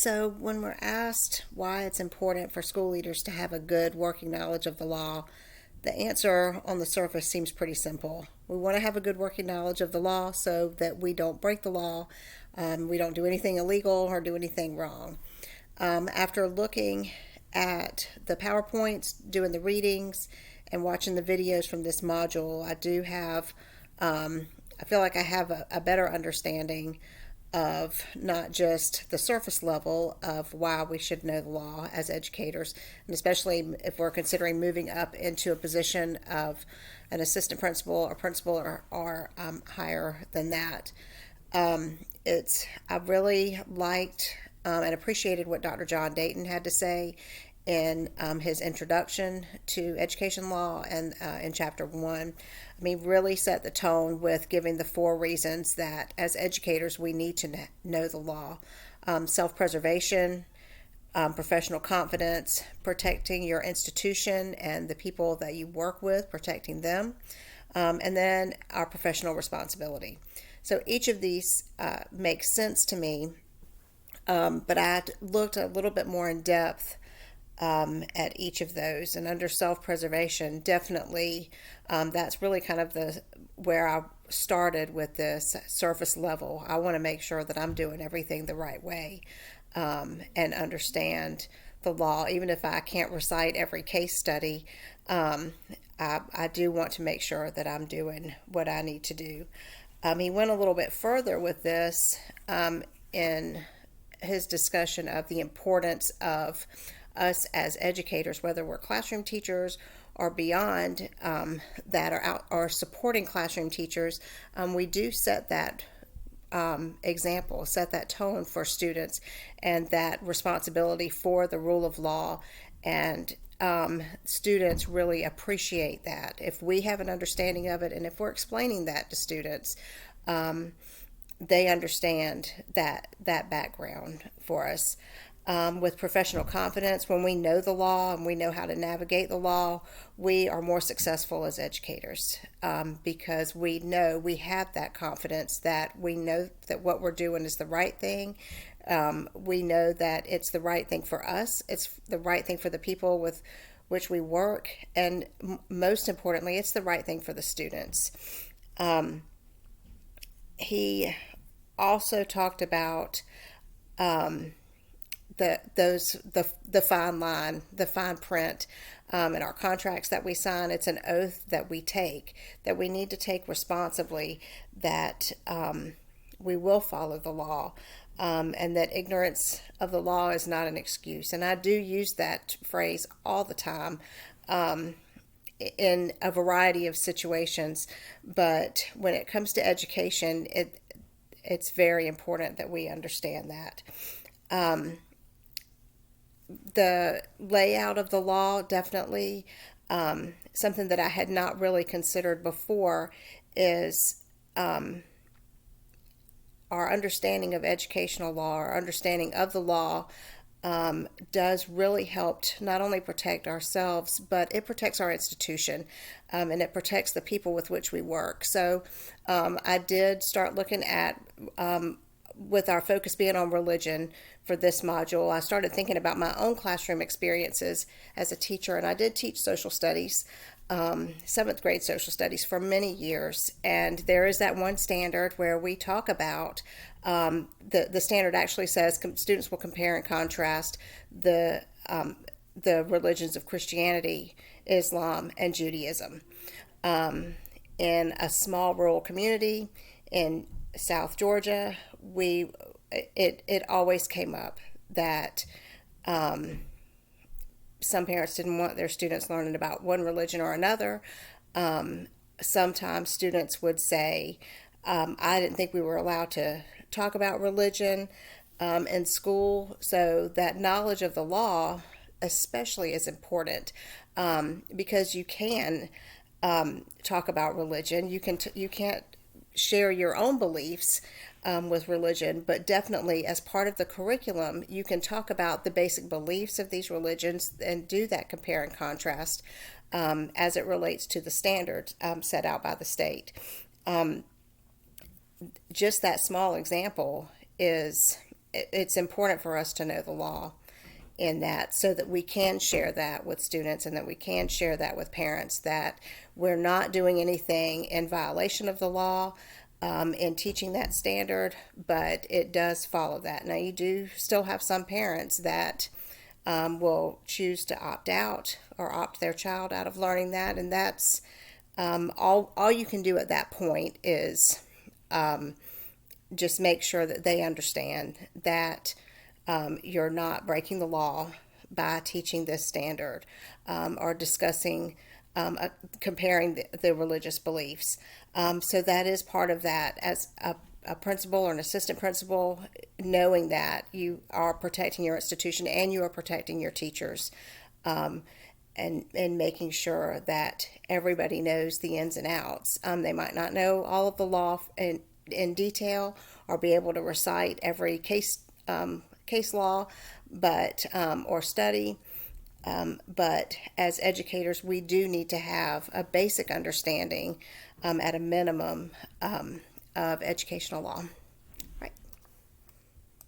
So, when we're asked why it's important for school leaders to have a good working knowledge of the law, the answer on the surface seems pretty simple. We want to have a good working knowledge of the law so that we don't break the law, we don't do anything illegal or do anything wrong. After looking at the PowerPoints, doing the readings, and watching the videos from this module, I feel like I have a better understanding of not just the surface level of why we should know the law as educators, and especially if we're considering moving up into a position of an assistant principal or principal or higher than that. I really liked and appreciated what Dr. John Dayton had to say in his introduction to education law and in chapter 1. I mean, really set the tone with giving the 4 reasons that as educators we need to know the law: self-preservation, professional confidence, protecting your institution and the people that you work with, protecting them, and then our professional responsibility. So each of these makes sense to me, but I looked a little bit more in depth at each of those. And under self-preservation, definitely, that's really kind of where I started with this surface level. I want to make sure that I'm doing everything the right way, and understand the law. Even if I can't recite every case study, I do want to make sure that I'm doing what I need to do. He went a little bit further with this in his discussion of the importance of us as educators, whether we're classroom teachers or beyond, that are out or supporting classroom teachers. We do set that example, set that tone for students, and that responsibility for the rule of law. And students really appreciate that. If we have an understanding of it, and if we're explaining that to students, they understand that background for us. With professional confidence, when we know the law and we know how to navigate the law, we are more successful as educators, because we know we have that confidence that we know that what we're doing is the right thing. We know that it's the right thing for us, it's the right thing for the people with which we work, and most importantly, it's the right thing for the students. He also talked about the fine line, the fine print in our contracts that we sign. It's an oath that we take, that we need to take responsibly, that we will follow the law, and that ignorance of the law is not an excuse. And I do use that phrase all the time in a variety of situations, but when it comes to education, it's very important that we understand that. The layout of the law, definitely, something that I had not really considered before, is our understanding of educational law, our understanding of the law, does really help to not only protect ourselves, but it protects our institution, and it protects the people with which we work. So I did start looking at, with our focus being on religion for this module, I started thinking about my own classroom experiences as a teacher, and I did teach social studies, 7th grade social studies, for many years. And there is that one standard where we talk about, the standard actually says students will compare and contrast the religions of Christianity, Islam, and Judaism. In a small rural community in South Georgia, it always came up that some parents didn't want their students learning about one religion or another. Sometimes students would say, I didn't think we were allowed to talk about religion in school. So that knowledge of the law especially is important, because you can talk about religion. You can't share your own beliefs with religion, but definitely as part of the curriculum, you can talk about the basic beliefs of these religions and do that compare and contrast as it relates to the standards set out by the state. Just that small example is it's important for us to know the law in that, so that we can share that with students and that we can share that with parents, that we're not doing anything in violation of the law in teaching that standard, but it does follow that. Now, you do still have some parents that will choose to opt out or opt their child out of learning that, and that's all you can do at that point is just make sure that they understand that you're not breaking the law by teaching this standard or discussing, comparing the religious beliefs. So that is part of that as a principal or an assistant principal, knowing that you are protecting your institution and you are protecting your teachers. And making sure that everybody knows the ins and outs. They might not know all of the law in detail or be able to recite every case law, but or study. But as educators, we do need to have a basic understanding, at a minimum, of educational law.